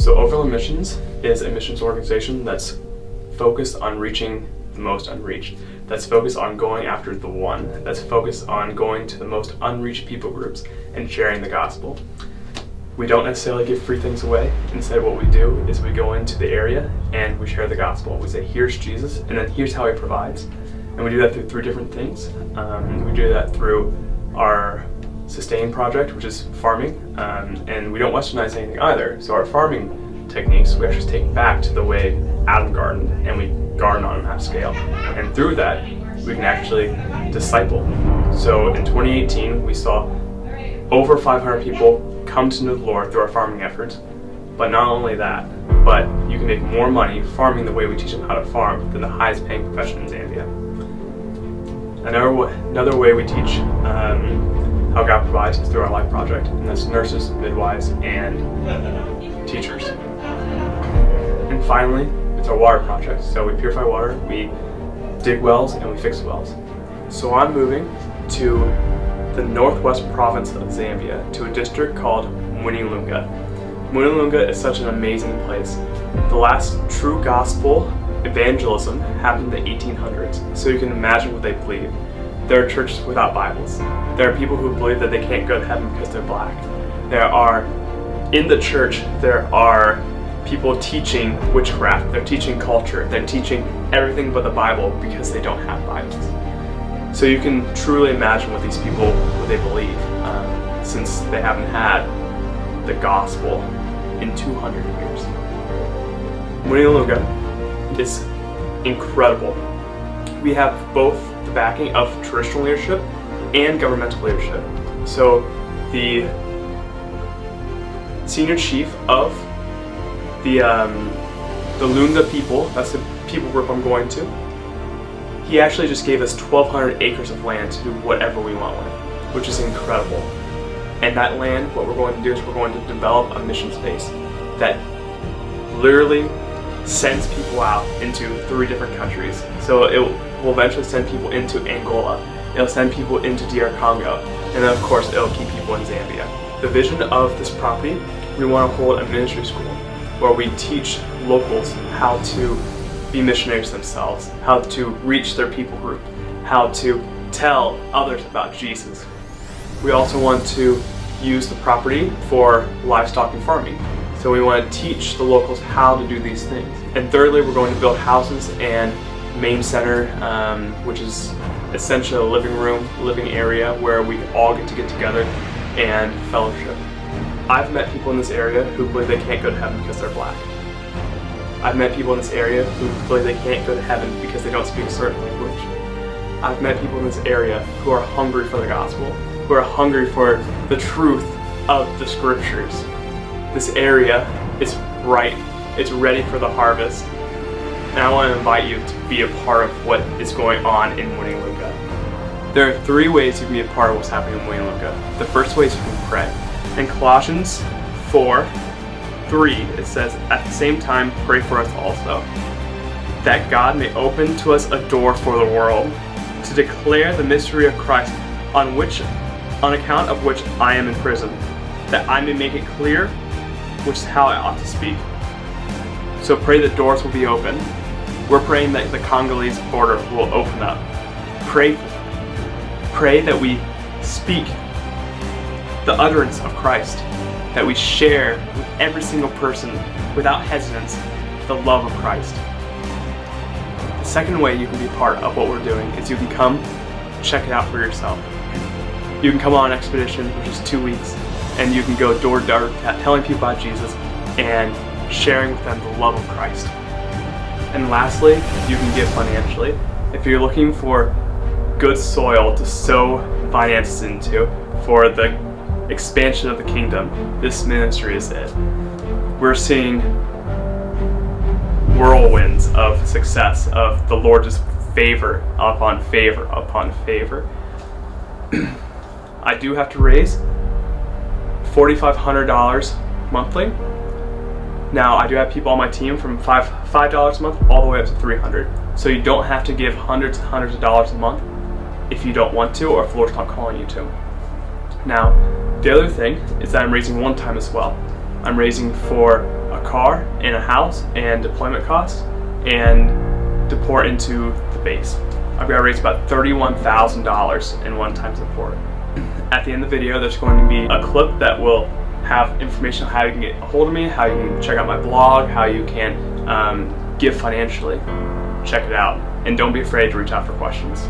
So Overland Missions is a missions organization that's focused on reaching the most unreached, that's focused on going after the one, that's focused on going to the most unreached people groups and sharing the gospel. We don't necessarily give free things away. Instead, what we do is we go into the area and we share the gospel. We say, here's Jesus, and then here's how he provides. And we do that through three different things. We do that through our Sustain project, which is farming, and we don't westernize anything either. So our farming techniques, we actually take back to the way Adam gardened, and we garden on a mass scale. And through that, we can actually disciple. So in 2018, we saw over 500 people come to know the Lord through our farming efforts. But not only that, but you can make more money farming the way we teach them how to farm than the highest paying profession in Zambia. Another way we teach how God provides is through our Life project, and that's nurses, midwives, and teachers. And finally, it's our water project. So we purify water, we dig wells, and we fix wells. So I'm moving to the northwest province of Zambia, to a district called Lunda. Lunda is such an amazing place. The last true gospel evangelism happened in the 1800s, so you can imagine what they believe. There are churches without Bibles. There are people who believe that they can't go to heaven because they're black. In the church, there are people teaching witchcraft, they're teaching culture, they're teaching everything but the Bible because they don't have Bibles. So you can truly imagine what these people, what they believe, since they haven't had the gospel in 200 years. Lunda is incredible. We have both the backing of traditional leadership and governmental leadership. So the senior chief of the Lunda people, that's the people group I'm going to, he actually just gave us 1,200 acres of land to do whatever we want with, which is incredible. And that land, what we're going to do is we're going to develop a mission space that literally sends people out into 3 different countries. So it will eventually send people into Angola, it'll send people into DR Congo, and then of course it'll keep people in Zambia. The vision of this property, we want to hold a ministry school where we teach locals how to be missionaries themselves, how to reach their people group, how to tell others about Jesus. We also want to use the property for livestock and farming. So we want to teach the locals how to do these things. And thirdly, we're going to build houses and main center, which is essentially a living room, living area where we all get together and fellowship. I've met people in this area who believe they can't go to heaven because they're black. I've met people in this area who believe they can't go to heaven because they don't speak a certain language. I've met people in this area who are hungry for the gospel, who are hungry for the truth of the scriptures. This area is ripe, it's ready for the harvest. And I want to invite you to be a part of what is going on in Lunda. There are 3 ways you can be a part of what's happening in Lunda. The first way is you can pray. In Colossians 4:3, it says, at the same time, pray for us also, that God may open to us a door for the world, to declare the mystery of Christ, on account of which I am in prison, that I may make it clear which is how I ought to speak. So pray that doors will be open. We're praying that the Congolese border will open up. Pray that we speak the utterance of Christ, that we share with every single person without hesitance the love of Christ. The second way you can be part of what we're doing is you can come check it out for yourself. You can come on an expedition, which is 2 weeks, and you can go door to door telling people about Jesus and sharing with them the love of Christ. And lastly, you can give financially. If you're looking for good soil to sow finances into for the expansion of the kingdom, this ministry is it. We're seeing whirlwinds of success, of the Lord just favor upon favor upon favor. I do have to raise $4,500 monthly. Now I do have people on my team from $5 a month all the way up to $300. So you don't have to give hundreds and hundreds of dollars a month if you don't want to, or if the Lord's not calling you to. Now, the other thing is that I'm raising one time as well. I'm raising for a car and a house and deployment costs and deport into the base. I've got rates about $31,000 in one-time deport. At the end of the video, there's going to be a clip that will have information on how you can get a hold of me, how you can check out my blog, how you can give financially. Check it out, and don't be afraid to reach out for questions.